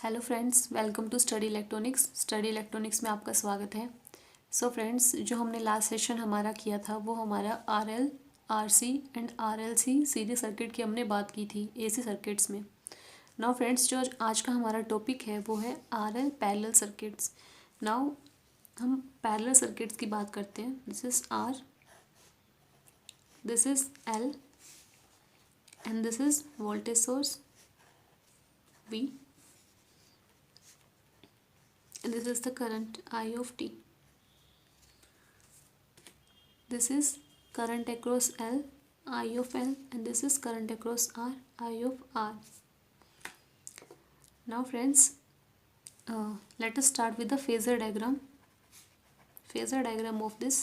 Hello friends, welcome to Study Electronics. Study Electronics में आपका स्वागत है। सो फ्रेंड्स, जो हमने लास्ट सेशन हमारा किया था वो हमारा RL, RC and RLC series circuit की हमने बात की थी एसी सर्किट्स में। नाउ फ्रेंड्स, जो आज का हमारा टॉपिक है वो है आरएल पैरेलल सर्किट्स। नाउ हम पैरेलल सर्किट्स की बात करते हैं। This is R, this is L and this is voltage source V and this is the current I of t. This is current across L, I of L, and this is current across R, I of R. Now friends, let us start with the phasor diagram. Phasor diagram of this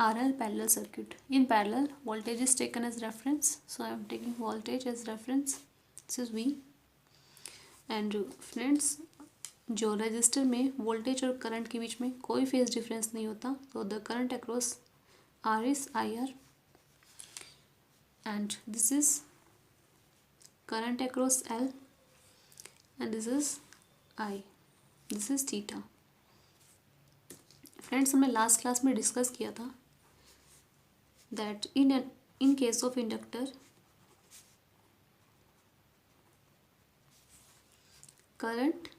RL parallel circuit. In parallel, voltage is taken as reference, so I am taking voltage as reference. This is V. And friends, जो resistor में voltage और current के बीच में कोई phase difference नहीं होता, तो the current across R is I R and this is current across L and this is I, this is theta. Friends, हमने लास्ट क्लास में डिस्कस किया था that in case of inductor current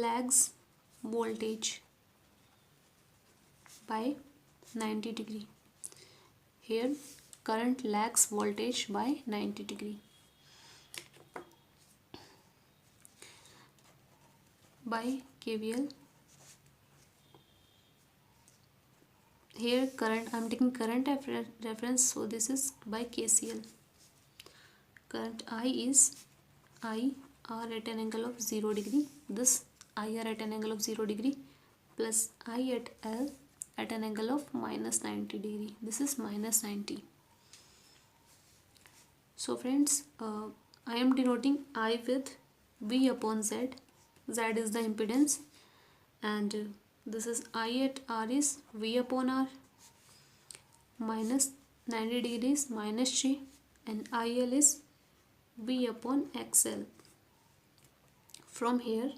lags voltage by 90 degree. Here current lags voltage by 90 degree. By KVL, here current, I am taking current reference, so this is by KCL. Current I is IR at an angle of 0 degree. This IR at an angle of 0 degree plus I at L at an angle of minus 90 degree. This is minus 90. So friends, I am denoting I with V upon Z. Z is the impedance, and this is I at R is V upon R minus 90 degrees minus G, and IL is V upon XL. From here,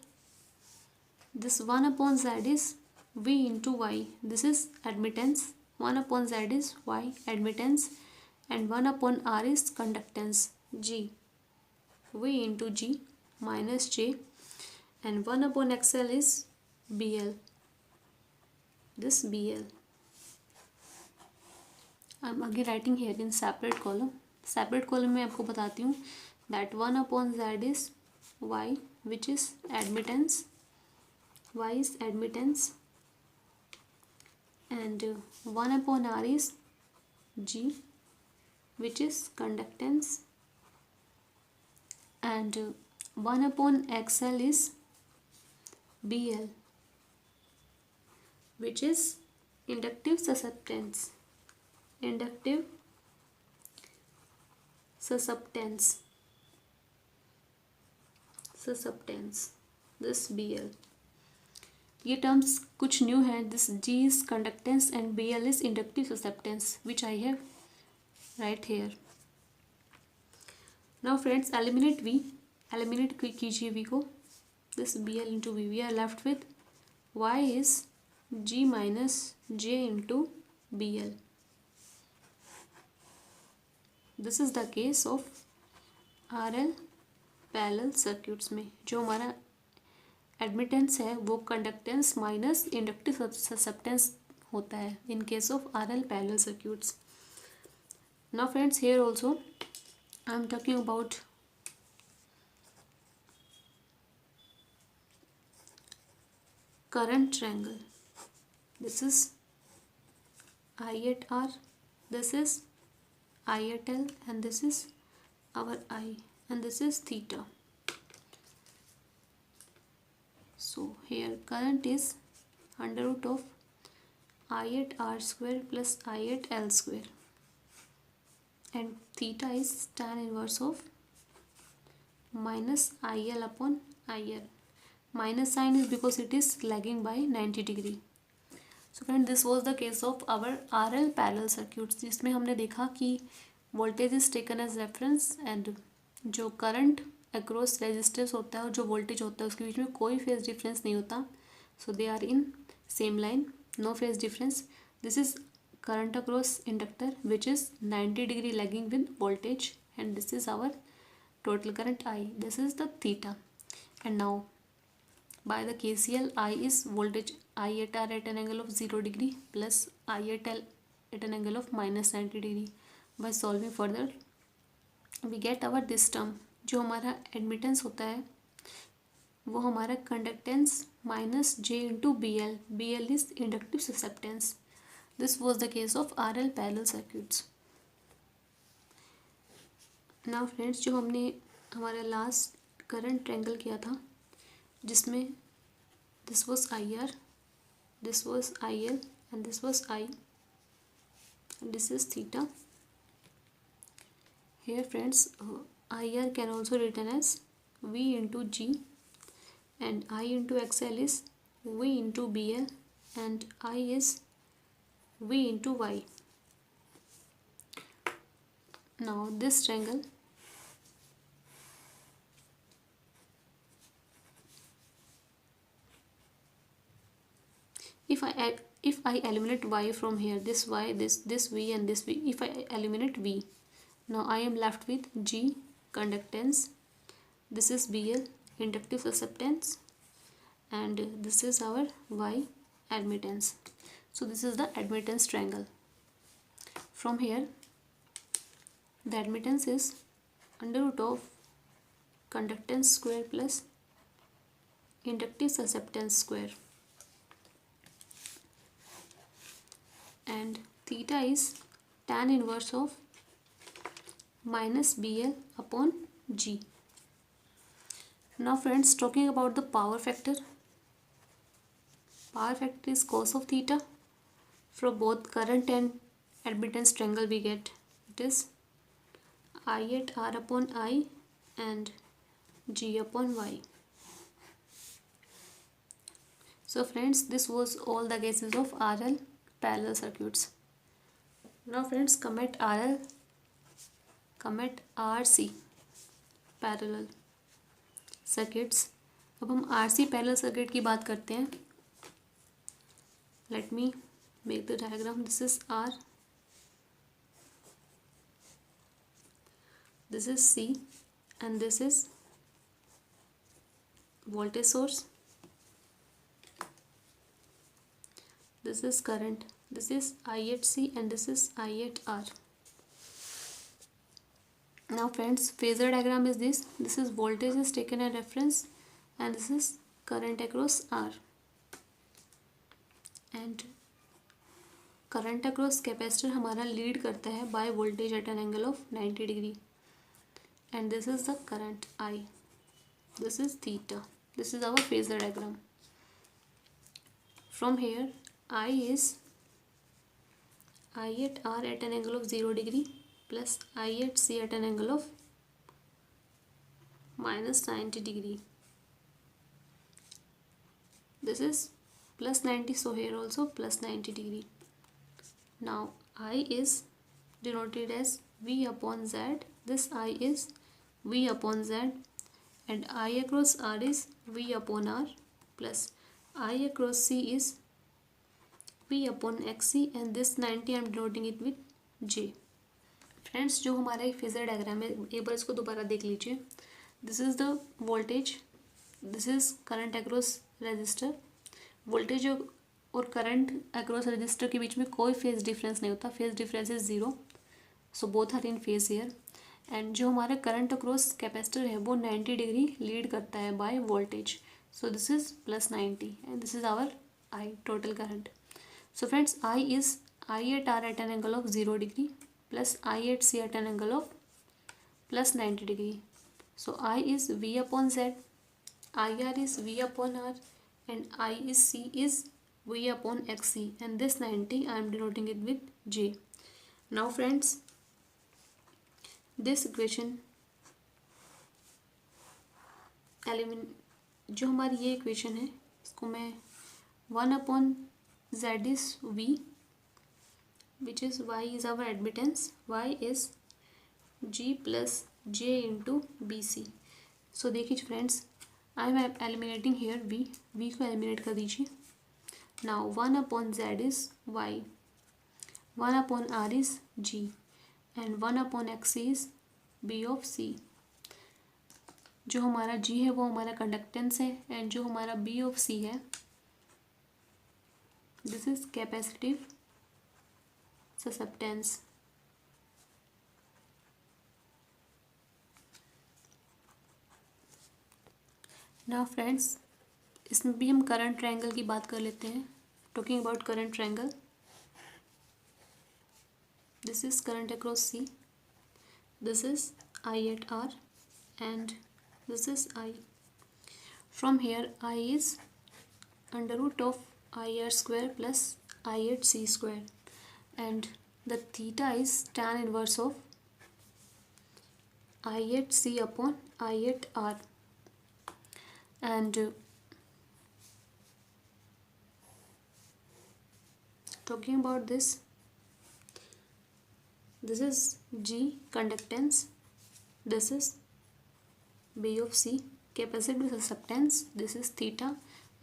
this 1 upon Z is V into Y. This is admittance. 1 upon Z is Y, admittance, and 1 upon R is conductance, G. V into G minus J, and 1 upon XL is BL. This BL. I am again writing here in separate column. Separate column में आपको बताती हूँ that 1 upon Z is Y, which is admittance. Y is admittance, and 1 upon R is G, which is conductance, and 1 upon XL is BL, which is inductive susceptance. Inductive susceptance. Susceptance. This BL. ये terms कुछ new है. This G is conductance and BL is inductive susceptance, which I have right here. Now friends, eliminate V. Eliminate कीजिए V को. This BL into V. We are left with Y is G minus J into BL. This is the case of RL parallel circuits में जो हमारा admittance है वो conductance minus inductive susceptance होता है इन case of RL parallel circuits. Now friends, here also I am talking about current triangle. This is I at R, this is I at L, and this is our I, and this is theta. So here current is under root of I at R square plus I at L square, and theta is tan inverse of minus IL upon IL. Minus sign is because it is lagging by 90 degree. So friend, this was the case of our RL parallel circuits, जिसमें हमने देखा कि voltage is taken as reference and जो current across resistors होता है और जो voltage होता है उसके बीच में कोई फेज डिफरेंस नहीं होता. So they are in same line, no phase difference. This is current across inductor which is 90 degree lagging with voltage, and this is our total current I. This is the theta. And now by the KCL, I is voltage I at R at an angle of 0 degree plus I at L at an angle of minus 90 degree. By solving further we get our this term. जो हमारा admittance होता है वो हमारा conductance minus J into B L. B L is inductive susceptance. This was the case of RL parallel circuits. Now friends, जो हमने हमारा last current triangle किया था जिसमें this was IR, this was IL and this was I, and this is theta. Here friends, IR can also written as V into G, and I into XL is V into BL, and I is V into Y. Now this triangle, if I eliminate Y from here, this Y, this V and this V, if I eliminate V, now I am left with G conductance, this is BL inductive susceptance, and this is our Y admittance. So this is the admittance triangle. From here the admittance is under root of conductance square plus inductive susceptance square, and theta is tan inverse of minus BL upon G. Now friends, talking about the power factor. Power factor is cos of theta. From both current and admittance triangle we get it is I at R upon I and G upon Y. So friends, this was all the cases of RL parallel circuits. Now friends, come at RL, come at RC parallel circuits. अब हम RC parallel circuit की बात करते हैं. Let me make the diagram. This is R, this is C, and this is voltage source, this is current, this is I at C and this is I at R. Now friends, phasor diagram is this. This is voltage is taken as reference and this is current across R, and current across capacitor हमारा lead करता है by voltage at an angle of 90 degree, and this is the current I. This is theta. This is our phasor diagram. From here I is I at R at an angle of 0 degree plus I at C at an angle of minus 90 degree. This is plus 90, so here also plus 90 degree. Now I is denoted as V upon Z. This I is V upon Z, and I across R is V upon R plus I across C is V upon XC, and this 90 I am denoting it with J. Friends, जो हमारा एक phasor diagram है एक बार इसको दोबारा देख लीजिए. This is the voltage, this is current across resistor. Voltage और करंट अक्रॉस रजिस्टर के बीच में कोई फेज डिफरेंस नहीं होता. Phase difference is 0, so both are in phase here. And जो हमारा करंट अक्रॉस कैपेसिटर है वो 90 डिग्री लीड करता है by voltage. So this is plus 90 and this is our I total current. So friends, I is I at R at an angle of 0 degree plus I at C at an angle of plus 90 degree. So I is V upon Z, I R is V upon R, and I is C is V upon XC, and this 90 I am denoting it with J. Now friends, this equation जो हमारी ये equation है इसको मैं 1 upon Z is V, which is Y is our admittance, Y is G plus J into BC. So देखिए friends, I am eliminating here V को eliminate कर दीजिए. Now 1/z is y, 1/r is g and 1/x is b of c. जो हमारा g है वो हमारा conductance है एंड जो हमारा b ऑफ c है this is capacitive susceptance. Now friends, इसमें भी हम करंट ट्रायंगल की बात कर लेते हैं. Talking about current triangle, this is current across C, this is I at R and this is I. From here I is under root of IR square plus I at C square and the theta is tan inverse of I at C upon I at R. And talking about this is G conductance, this is B of C capacitive susceptance, this is theta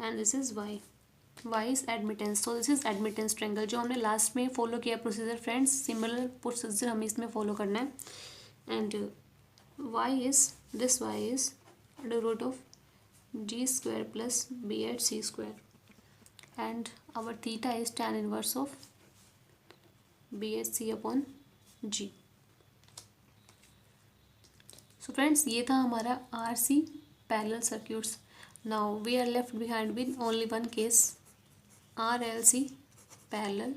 and this is Y. Y is admittance. So this is admittance triangle जो हमने last में follow किया procedure friends. Similar procedure हमें इसमें follow करना है. And Y is under root of G square plus B at C square and our theta is tan inverse of B at C upon G. So friends, ये था हमारा RC parallel circuits. Now we are left behind with only one case, RLC parallel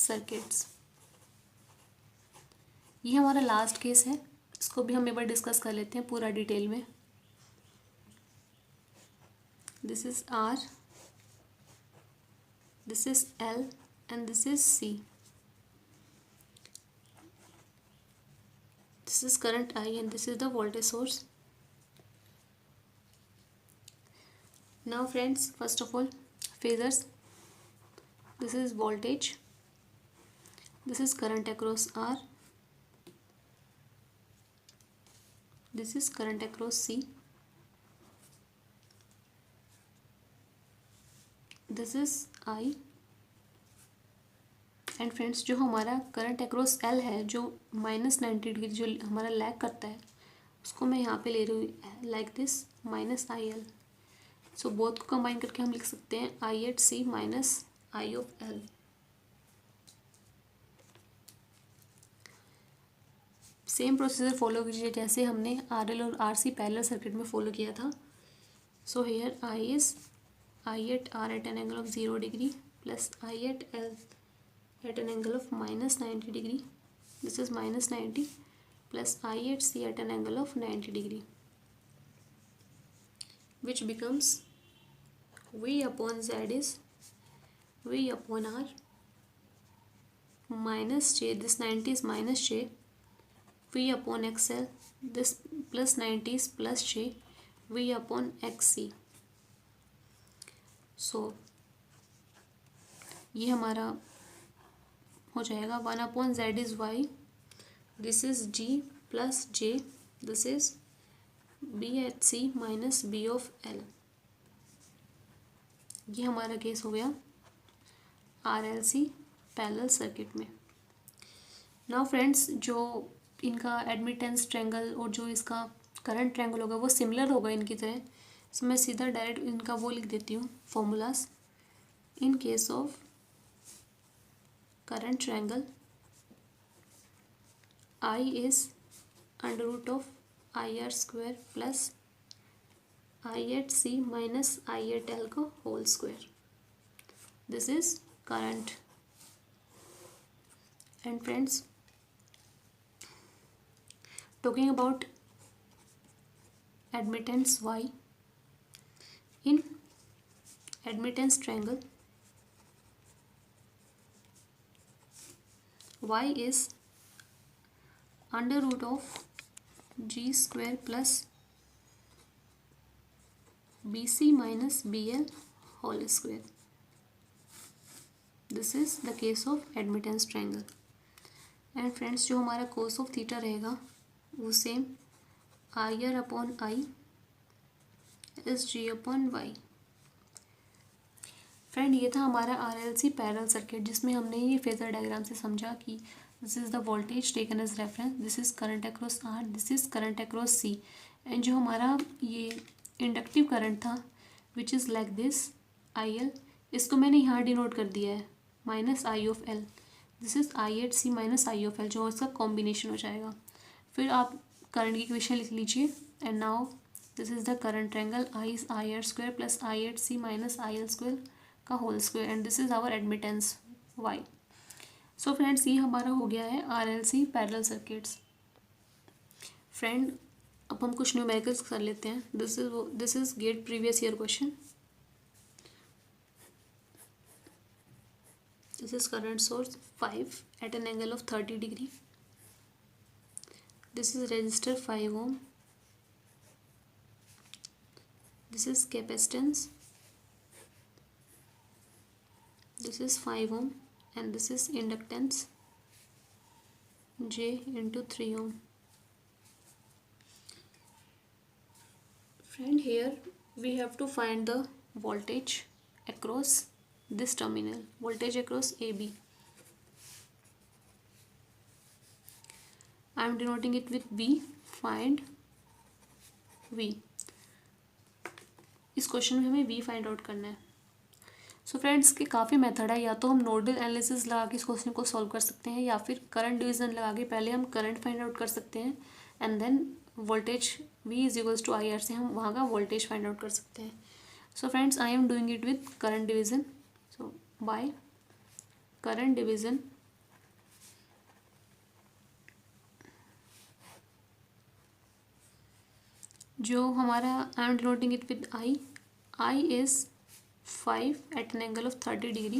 circuits. ये हमारा last case है. इसको भी हम एक बार डिस्कस कर लेते हैं पूरा डिटेल में. This is R, this is L and this is C. This is current I and this is the voltage source. Now friends, first of all, phasors. This is voltage, this is current across R, this is current across C, this is I. And friends, जो हमारा current across L है जो -90 degree जो हमारा lag करता है उसको मैं यहाँ पे ले रही हूँ like this -IL. So both को कंबाइन करके हम लिख सकते हैं I at C minus I of L. Same procedure follow कीजिए जैसे हमने RL और RC पैरेलल सर्किट में फॉलो किया था. So here I is I at R at an angle of 0 degree plus I at L at an angle of -90 degree. This is -90 plus I at C at an angle of 90 degree, which becomes V upon Z is V upon R minus J, this 90 is minus J, V upon XL, this plus 90 is plus J, V upon XC. So ये हमारा हो जाएगा 1/Z is Y, this is G plus J, this is B at C minus B of L. ये हमारा case हो गया RLC parallel circuit में. Now friends, जो इनका एडमिटेंस ट्रायंगल और जो इसका करंट ट्रायंगल होगा वो सिमिलर होगा इनकी तरह. सो मैं सीधा डायरेक्ट इनका वो लिख देती हूँ formulas. In case of current triangle, I is under root of IR square plus I at C minus I at L को whole square. This is current. And friends, talking about admittance Y, in admittance triangle Y is under root of G square plus BC minus BL whole square. This is the case of admittance triangle. And friends, जो हमारा cos of theta रहेगा वो same IR upon I is G upon Y। Friend ये था हमारा RLC parallel circuit, जिसमें हमने ये फेजर डायग्राम से समझा कि this is the voltage taken as reference, this is current across R, this is current across C, and जो हमारा ये इंडक्टिव करंट था which is like this IL, इसको मैंने यहाँ डिनोट कर दिया है minus I of L, this is I@C minus I of L, जो इसका कॉम्बिनेशन हो जाएगा। फिर आप करंट की इक्वेशन लिख लीजिए, and now this is the current triangle I is IR square plus I@C minus IL square का whole square, and this is our admittance Y। So friends, ये हमारा हो गया है RLC पैरेलल सर्किट्स। फ्रेंड, अब हम कुछ न्यूमेरिकल्स कर लेते हैं। This is get previous year question. This is current source 5 at an angle of 30 degree. This is resistor 5 ohm. This is capacitance. This is 5 ohm, and this is inductance J into 3 ohm. Friend, here we have to find the voltage across this terminal, voltage across AB. I am denoting it with V. Find V. इस question में हमें V find out करना है। So friends, के काफ़ी method है, या तो हम नोडल एनालिसिस लगा के इस क्वेश्चन को सॉल्व कर सकते हैं, या फिर करंट डिवीजन लगा के पहले हम करंट फाइंड आउट कर सकते हैं, and then voltage V is equals to IR से हम वहाँ का वोल्टेज फाइंड आउट कर सकते हैं। सो friends, I am doing it with current division. So by current division, जो हमारा आई am denoting it with I is 5 at an angle of 30 degree.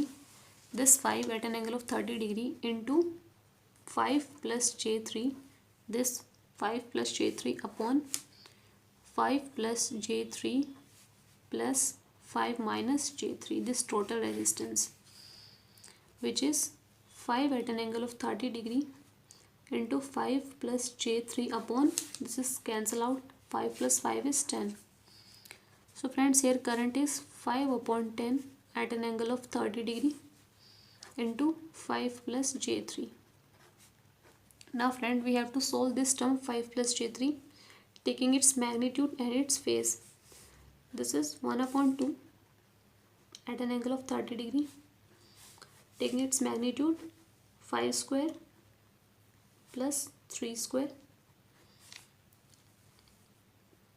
This 5 at an angle of 30 degree into 5 plus J3. This 5 plus J3 upon 5 plus J3 plus 5 minus J3. This total resistance, which is 5 at an angle of 30 degree into 5 plus J3 upon, this is cancel out, 5 plus 5 is 10. So friends, here current is 5 upon 10 at an angle of 30 degree into 5 plus J3. Now friend, we have to solve this term 5 plus J3, taking its magnitude and its phase. This is 1 upon 2 at an angle of 30 degree, taking its magnitude 5 square plus 3 square.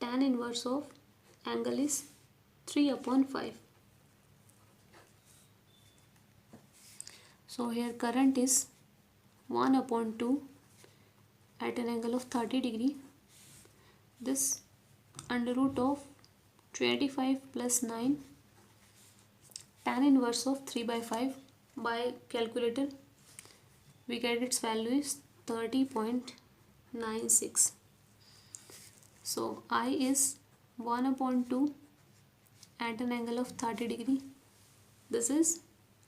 Tan inverse of angle is 3 upon 5. So here current is 1 upon 2 at an angle of 30 degree. This under root of 25 plus 9, tan inverse of 3 by 5, by calculator we get its value is 30.96. So I is 1 upon 2 at an angle of 30 degree. This is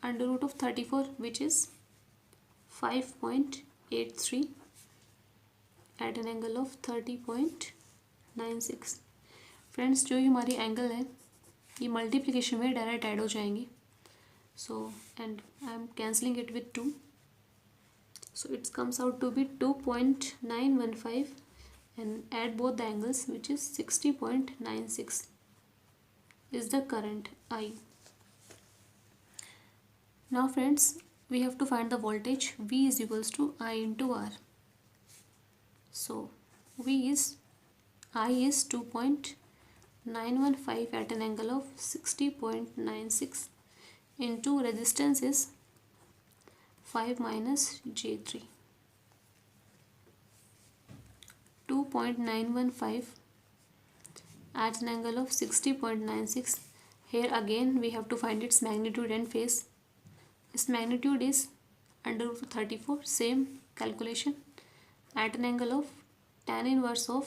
under root of 34, which is 5.83 at an angle of 30.96. Friends, जो ये हमारी angle है ये multiplication में direct add हो जाएंगी. So and I am cancelling it with 2. So it comes out to be 2.915, and add both the angles, which is 60.96 is the current I. Now friends, we have to find the voltage. V is equals to I into R. So I is 2.915 at an angle of 60.96 into resistance is 5 minus J3. 2.915 at an angle of 60.96. Here again we have to find its magnitude and phase. Its magnitude is under root of 34, same calculation, at an angle of tan inverse of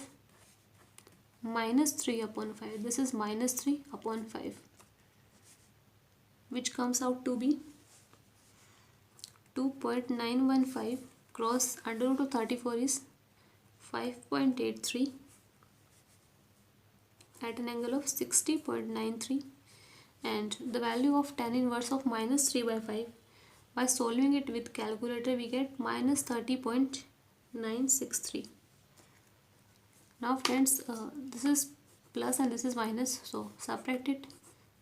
minus 3 upon 5. This is minus 3 upon 5, which comes out to be 2.915 cross under root of 34 is 5.83 at an angle of 60.93, and the value of tan inverse of minus 3 by 5. By solving it with calculator we get minus 30.963. Now friends, this is plus and this is minus, so subtract it.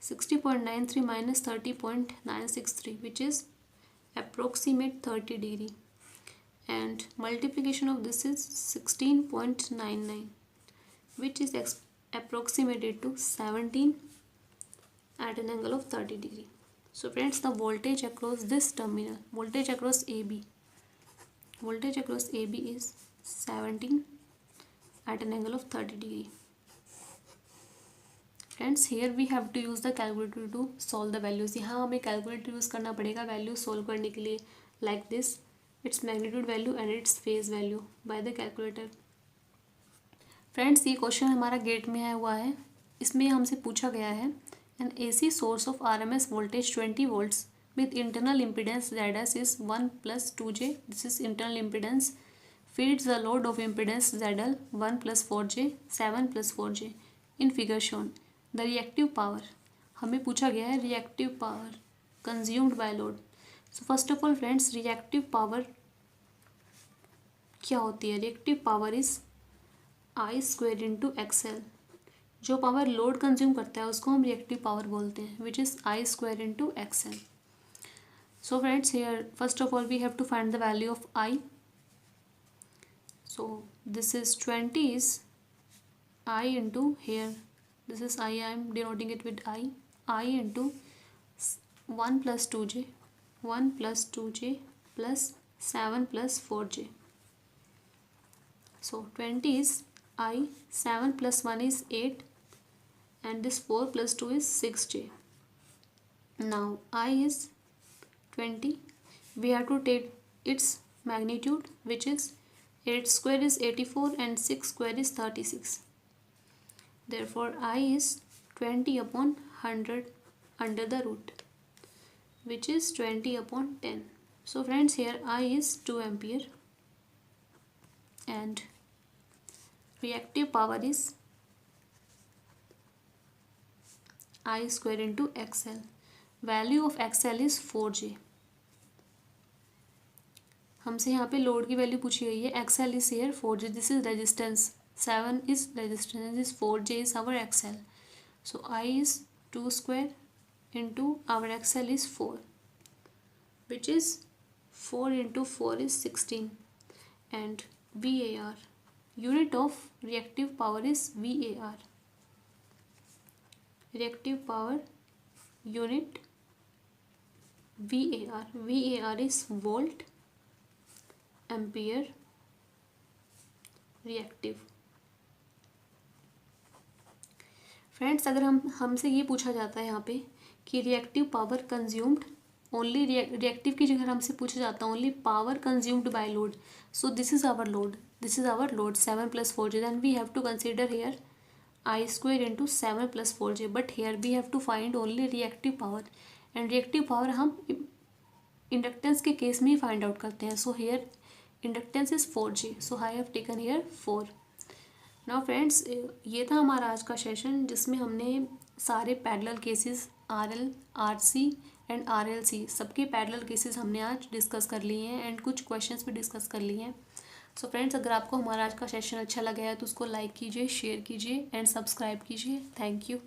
60.93 minus 30.963, which is approximate 30 degree, and multiplication of this is 16.99, which is approximated to 17 at an angle of 30 degree. So friends, the voltage across this terminal, voltage across AB is 17 at an angle of 30 degree. Friends, here we have to use the calculator to solve the values. यहाँ हमें calculator use करना पड़ेगा value solve करने के लिए, like this, its magnitude value and its phase value by the calculator. Friends, ये question हमारा gate में आया हुआ है. इसमें हमसे पूछा गया है an AC source of RMS voltage 20 volts with internal impedance ZS is 1 plus 2J. This is internal impedance. Feeds the load of impedance ZL 1 plus 4J 7 plus 4J. In figure shown, the reactive power, हमें पूछा गया है reactive power consumed by load. So first of all friends, reactive power क्या होती है? reactive power is I square into XL. जो power load consume करता है उसको हम रिएक्टिव पावर बोलते हैं, which is I square into XL. So friends, here first of all we have to find the value of I. So this is 20 is I into, here this is I am denoting it with I into 1 plus 2J 1 plus 2J plus 7 plus 4J. So 20 is I, 7 plus 1 is 8, and this 4 plus 2 is 6J. Now I is 20. We have to take its magnitude, which is 8 square is 84 and 6 square is 36. Therefore I is 20 upon 100 under the root, which is 20 upon 10. So friends, here I is 2 ampere and reactive power is I square into XL. Value of XL is 4J. हमसे यहाँ पे load की value पूछी गई है. XL is here 4J. This is resistance. 7 is resistance. This 4J is our XL. So I is 2 square into our XL is 4, which is 4 into 4 is 16. And VAR, unit of reactive power is VAR. Reactive power unit VAR. VAR is volt ampere reactive. Friends, अगर हमसे ये पूछा जाता है यहाँ पे कि reactive power consumed, only reactive की जगह हमसे पूछा जाता है only power consumed by load. So this is our load, 7 plus 4J. Then we have to consider here I square into 7 plus 4J. But here we have to find only reactive power, and reactive power हम inductance के case में ही find out करते हैं. So here inductance is 4J. So I have taken here 4. Now friends, ये था हमारा आज का सेशन जिसमें हमने सारे parallel cases RL, RC and RLC सबके पैरेलल केसेस हमने आज डिस्कस कर लिए हैं एंड कुछ क्वेश्चंस भी डिस्कस कर लिए हैं. सो फ्रेंड्स, अगर आपको हमारा आज का सेशन अच्छा लगा है तो उसको लाइक कीजिए, शेयर कीजिए एंड सब्सक्राइब कीजिए. Thank you.